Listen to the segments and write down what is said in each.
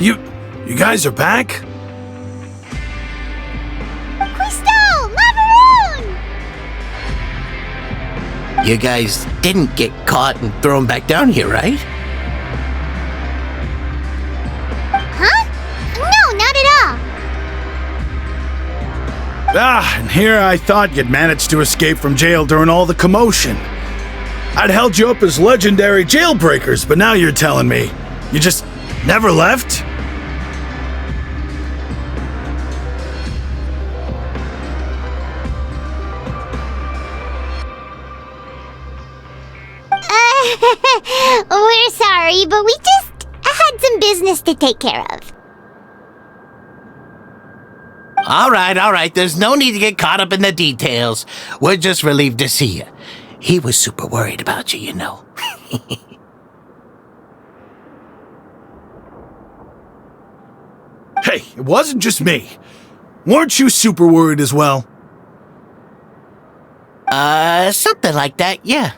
You guys are back? Crystal! Macaroon! You guys didn't get caught and thrown back down here, right? Huh? No, not at all. Ah, and here I thought you'd managed to escape from jail during all the commotion. I'd held you up as legendary jailbreakers, but now you're telling me you just never left? We're sorry, but we just had some business to take care of. All right. There's no need to get caught up in the details. We're just relieved to see you. He was super worried about you, you know. Hey, it wasn't just me. Weren't you super worried as well? Something like that, yeah.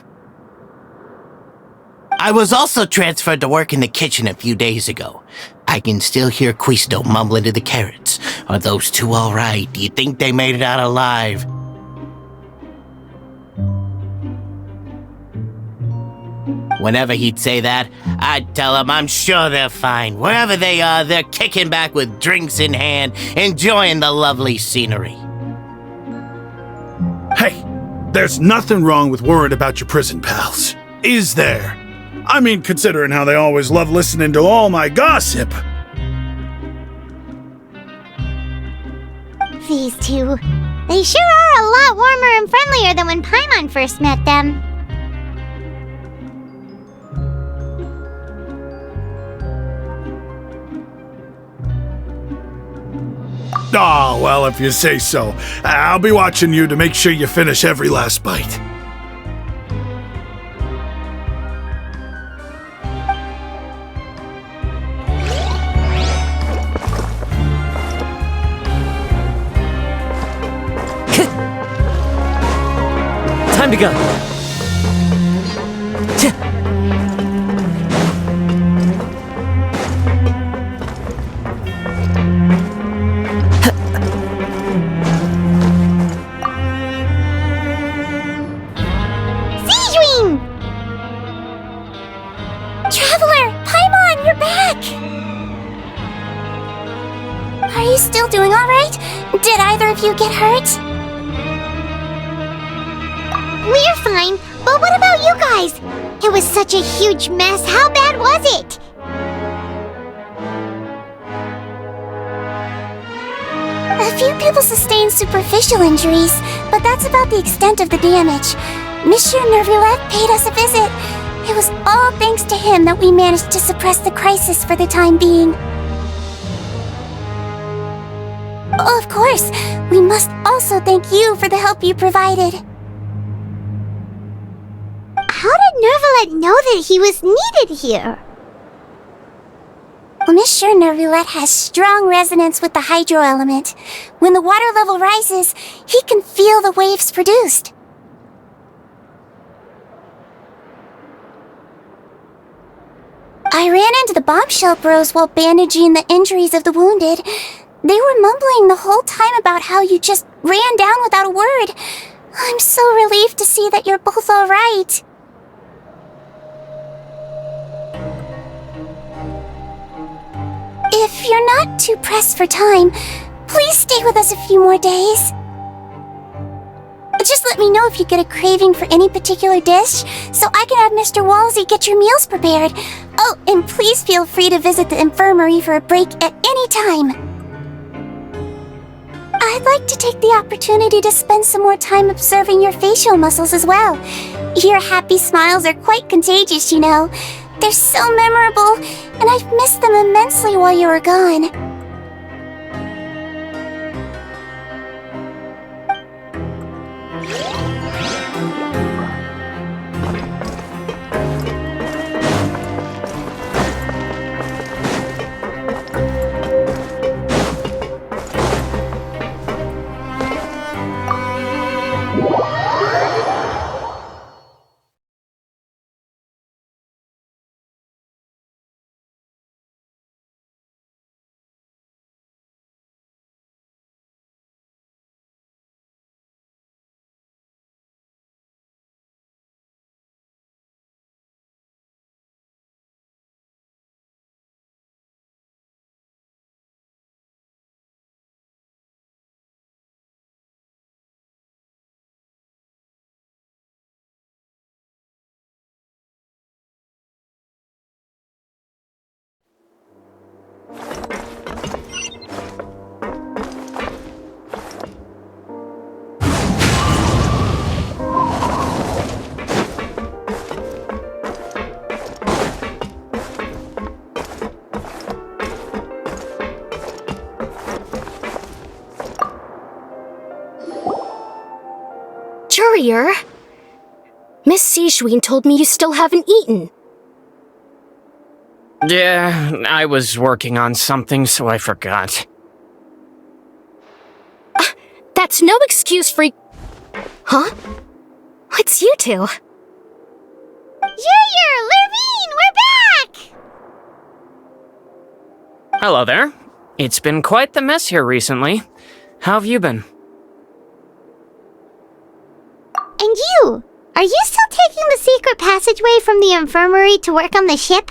I was also transferred to work in the kitchen a few days ago. I can still hear Quisto mumbling to the carrots. Are those two all right? Do you think they made it out alive? Whenever he'd say that, I'd tell him I'm sure they're fine. Wherever they are, they're kicking back with drinks in hand, enjoying the lovely scenery. Hey, there's nothing wrong with worrying about your prison pals, is there? I mean, considering how they always love listening to all my gossip. These two, they sure are a lot warmer and friendlier than when Paimon first met them. Oh, well, if you say so. I'll be watching you to make sure you finish every last bite. Time to go. Traveler! Paimon, you're back! Are you still doing alright? Did either of you get hurt? We're fine, but what about you guys? It was such a huge mess. How bad was it? A few people sustained superficial injuries, but that's about the extent of the damage. Monsieur Nervulette paid us a visit. It was all thanks to him that we managed to suppress the crisis for the time being. Of course, we must also thank you for the help you provided. How did Nervulette know that he was needed here? Well, Monsieur Nervulette has strong resonance with the hydro element. When the water level rises, he can feel the waves produced. I ran into the bombshell bros while bandaging the injuries of the wounded. They were mumbling the whole time about how you just ran down without a word. I'm so relieved to see that you're both all right. If you're not too pressed for time, please stay with us a few more days. Just let me know if you get a craving for any particular dish, so I can have Mr. Wolsey get your meals prepared. Oh, and please feel free to visit the infirmary for a break at any time. I'd like to take the opportunity to spend some more time observing your facial muscles as well. Your happy smiles are quite contagious, you know. They're so memorable, and I've missed them immensely while you were gone. Couturier? Miss Sishween told me you still haven't eaten. Yeah, I was working on something, so I forgot. That's no excuse for... Huh? It's you two. Junior! Lurvine! We're back! Hello there. It's been quite the mess here recently. How have you been? And you? Are you still taking the secret passageway from the infirmary to work on the ship?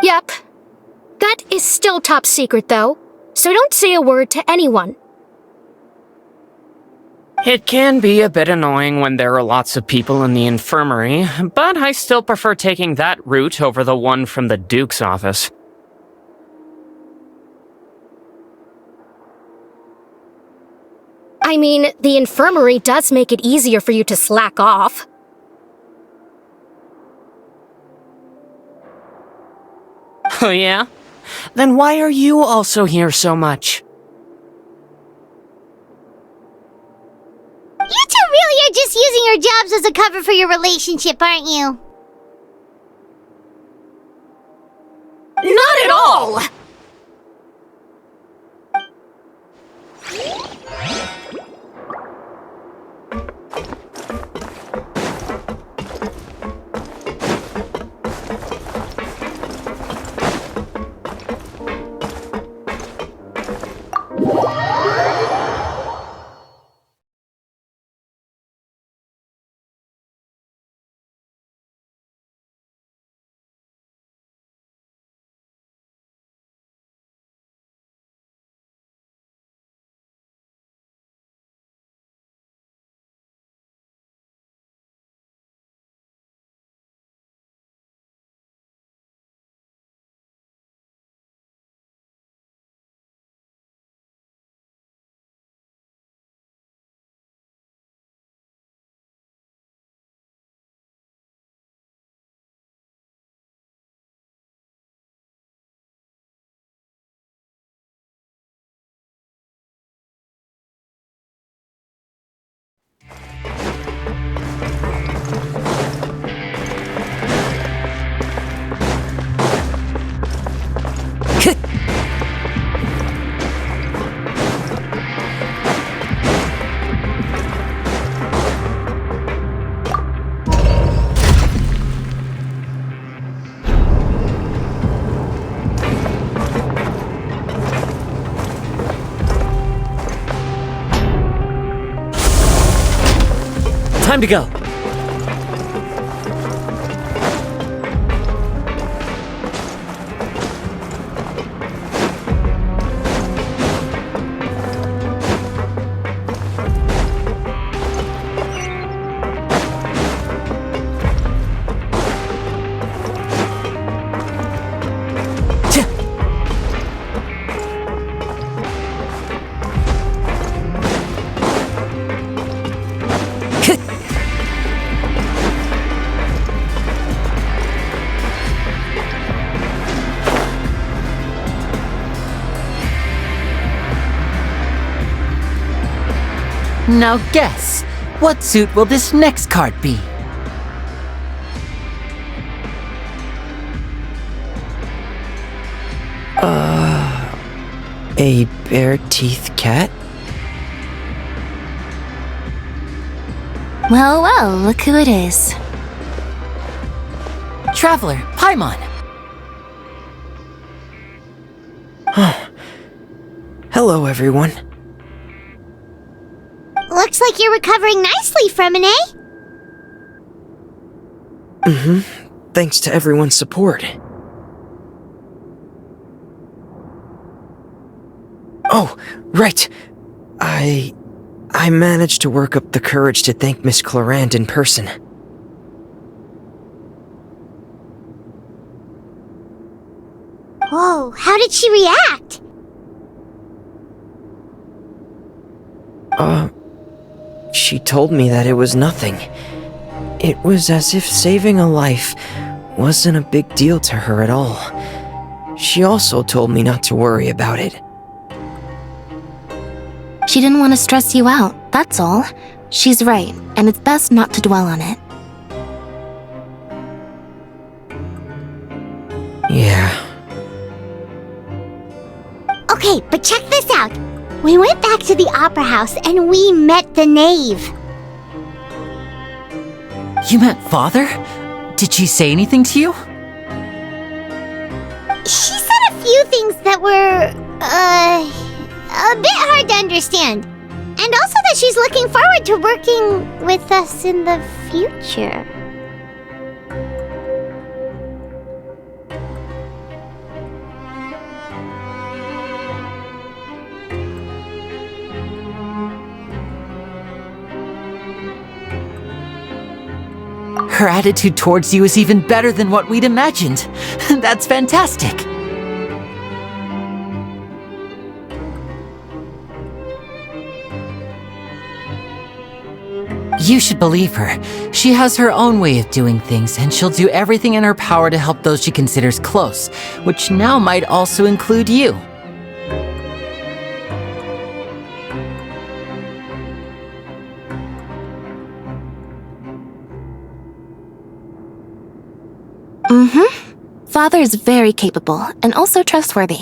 Yep. That is still top secret, though, so don't say a word to anyone. It can be a bit annoying when there are lots of people in the infirmary, but I still prefer taking that route over the one from the Duke's office. I mean, the infirmary does make it easier for you to slack off. Oh yeah? Then why are you also here so much? You two really are just using your jobs as a cover for your relationship, aren't you? Not at all! Time to go. Now guess, what suit will this next card be? A bare-teeth cat? Well, well, look who it is. Traveler, Paimon. Hello, everyone. Looks like you're recovering nicely from it, eh? Thanks to everyone's support. Oh, right. I managed to work up the courage to thank Miss Clarant in person. Whoa, how did she react? She told me that it was nothing. It was as if saving a life wasn't a big deal to her at all. She also told me not to worry about it. She didn't want to stress you out, that's all. She's right, and it's best not to dwell on it. Yeah. Okay, but check this out. We went back to the opera house and we met the knave. You met Father? Did she say anything to you? She said a few things that were, a bit hard to understand. And also that she's looking forward to working with us in the future. Her attitude towards you is even better than what we'd imagined. That's fantastic. You should believe her. She has her own way of doing things, and she'll do everything in her power to help those she considers close, which now might also include you. Father is very capable, and also trustworthy.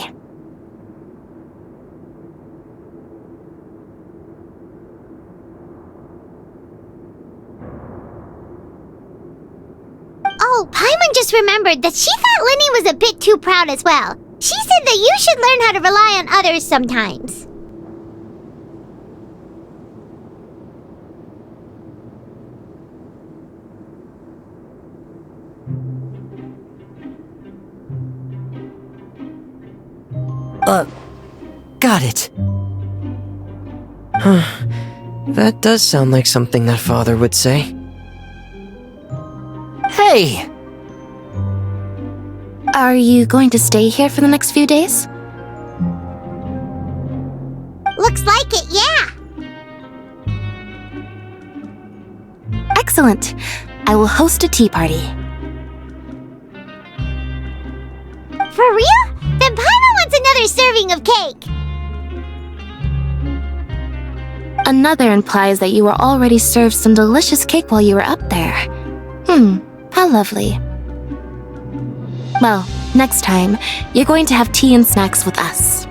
Oh, Paimon just remembered that she thought Lenny was a bit too proud as well. She said that you should learn how to rely on others sometimes. Got it. That does sound like something that Father would say. Hey! Are you going to stay here for the next few days? Looks like it, yeah. Excellent. I will host a tea party. For real? Then Paimon wants another serving of cake. Another implies that you were already served some delicious cake while you were up there. How lovely. Well, next time, you're going to have tea and snacks with us.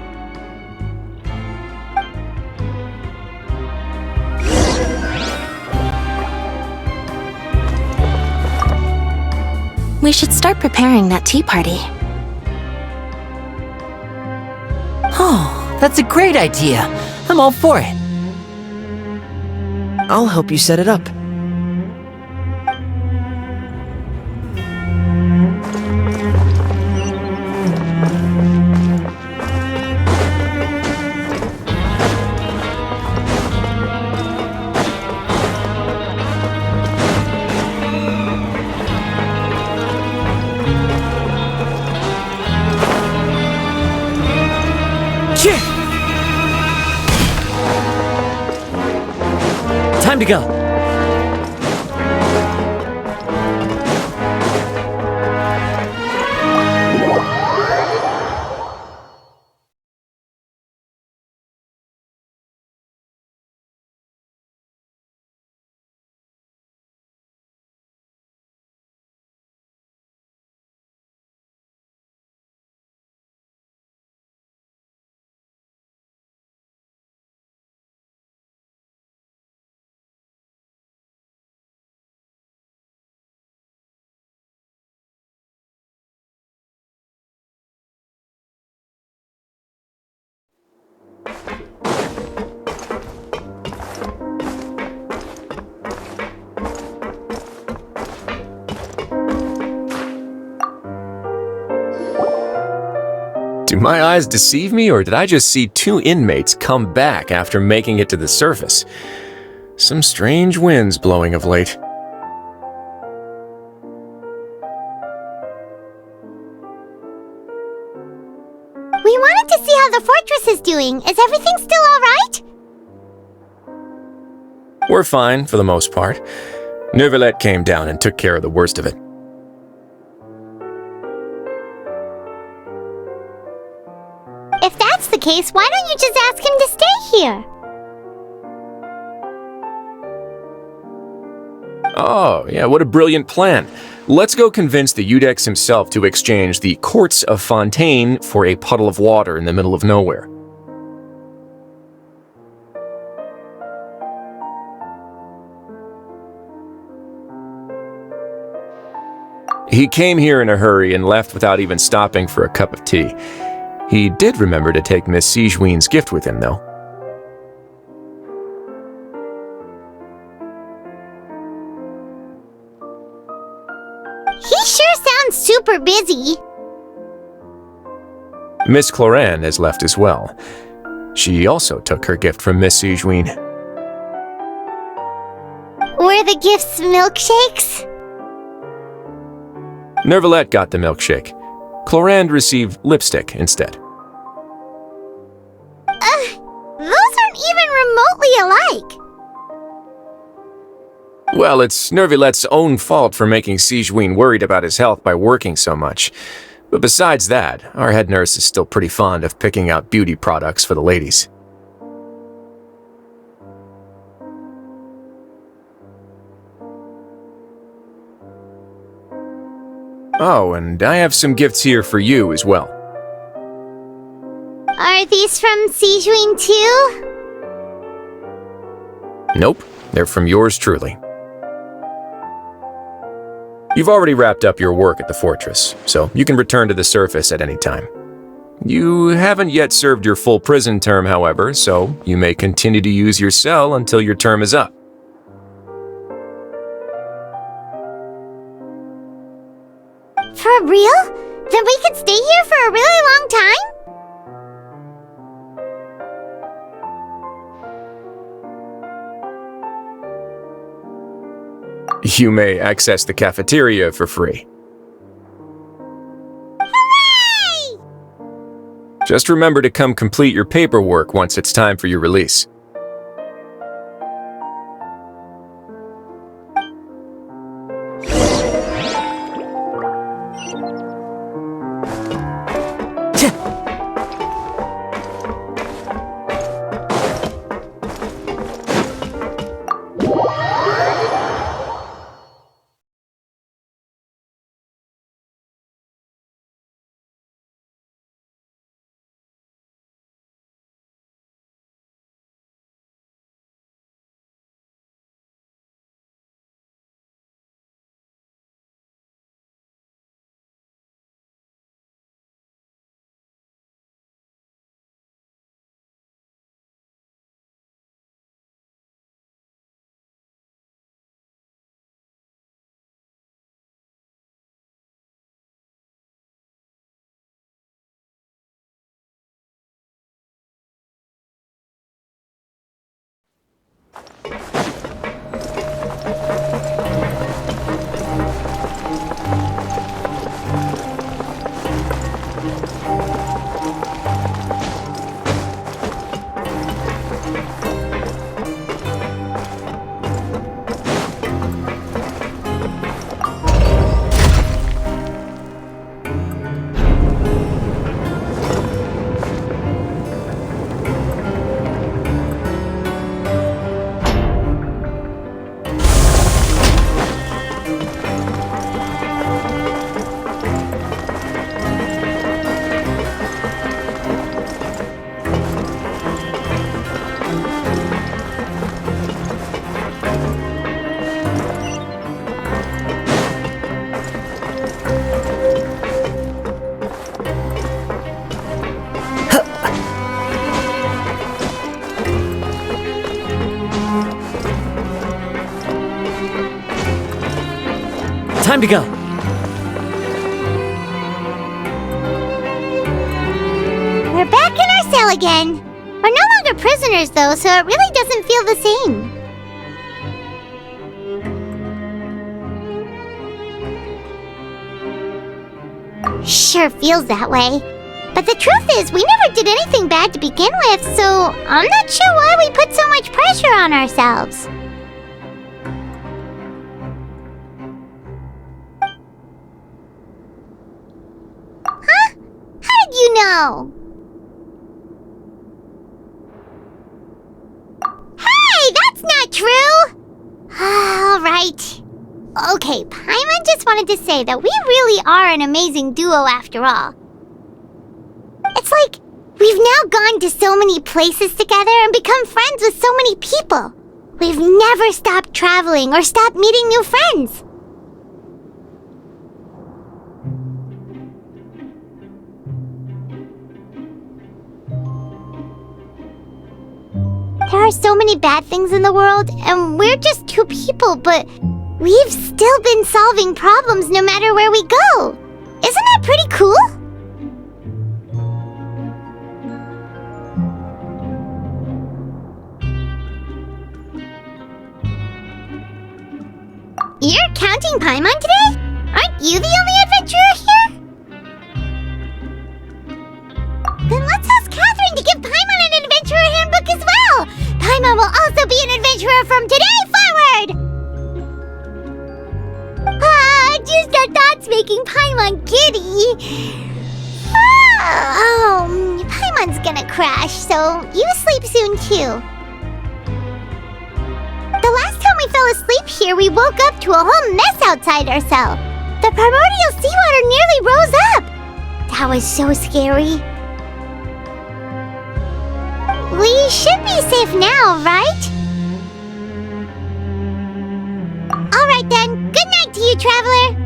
We should start preparing that tea party. Oh, that's a great idea. I'm all for it. I'll help you set it up. Time to go. Do my eyes deceive me, or did I just see two inmates come back after making it to the surface? Some strange winds blowing of late. We wanted to see how the fortress is doing. Is everything still alright? We're fine, for the most part. Neuvillette came down and took care of the worst of it. If that's the case, why don't you just ask him to stay here? Oh, yeah, what a brilliant plan. Let's go convince the Udex himself to exchange the Courts of Fontaine for a puddle of water in the middle of nowhere. He came here in a hurry and left without even stopping for a cup of tea. He did remember to take Miss Sigewinne's gift with him, though. He sure sounds super busy. Miss Clorand has left as well. She also took her gift from Miss Sigewinne. Were the gifts milkshakes? Nervalette got the milkshake. Clorand received lipstick instead. Those aren't even remotely alike. Well, it's Nervalette's own fault for making Sigewinne worried about his health by working so much. But besides that, our head nurse is still pretty fond of picking out beauty products for the ladies. Oh, and I have some gifts here for you as well. Are these from Sigewinne too? Nope, they're from yours truly. You've already wrapped up your work at the fortress, so you can return to the surface at any time. You haven't yet served your full prison term, however, so you may continue to use your cell until your term is up. For real? Then we could stay here for a really long time? You may access the cafeteria for free. Hooray! Just remember to come complete your paperwork once it's time for your release. Time to go. We're back in our cell again. We're no longer prisoners though, so it really doesn't feel the same. Sure feels that way. But the truth is, we never did anything bad to begin with, so I'm not sure why we put so much pressure on ourselves. Huh? How did you know? Hey, that's not true! All right. Okay, Paimon just wanted to say that we really are an amazing duo after all. It's like we've now gone to so many places together and become friends with so many people. We've never stopped traveling or stopped meeting new friends. There are so many bad things in the world, and we're just two people, but we've still been solving problems no matter where we go. Isn't that pretty cool? You're counting Paimon today? Aren't you the only adventurer here? Then let's ask Catherine to give Paimon an adventurer handbook as well! Paimon will also be an adventurer from today forward! Just the thoughts making Paimon giddy. Paimon's gonna crash, so you sleep soon too. The last time we fell asleep here, we woke up to a whole mess outside our cell. The primordial seawater nearly rose up. That was so scary. We should be safe now, right? Alright then, good night to you, traveler!